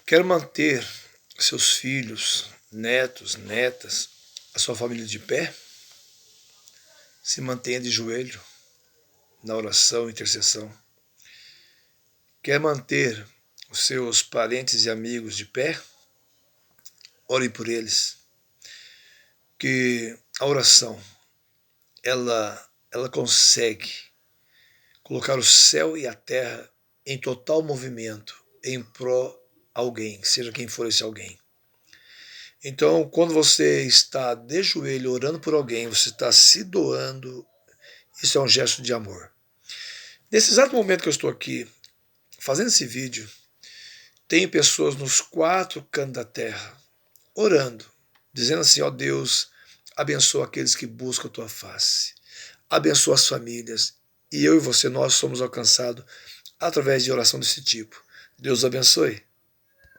Quer manter seus filhos, netos, netas, a sua família de pé? Se mantenha de joelho na oração e intercessão. Quer manter os seus parentes e amigos de pé? Ore por eles. Que a oração, ela consegue colocar o céu e a terra em total movimento em pró alguém, seja quem for esse alguém. Então, quando você está de joelho orando por alguém, você está se doando, isso é um gesto de amor. Nesse exato momento que eu estou aqui fazendo esse vídeo, tem pessoas nos 4 cantos da terra orando, dizendo assim: ó Deus, abençoa aqueles que buscam a tua face, abençoa as famílias, e eu e você, nós somos alcançados através de oração desse tipo. Deus abençoe.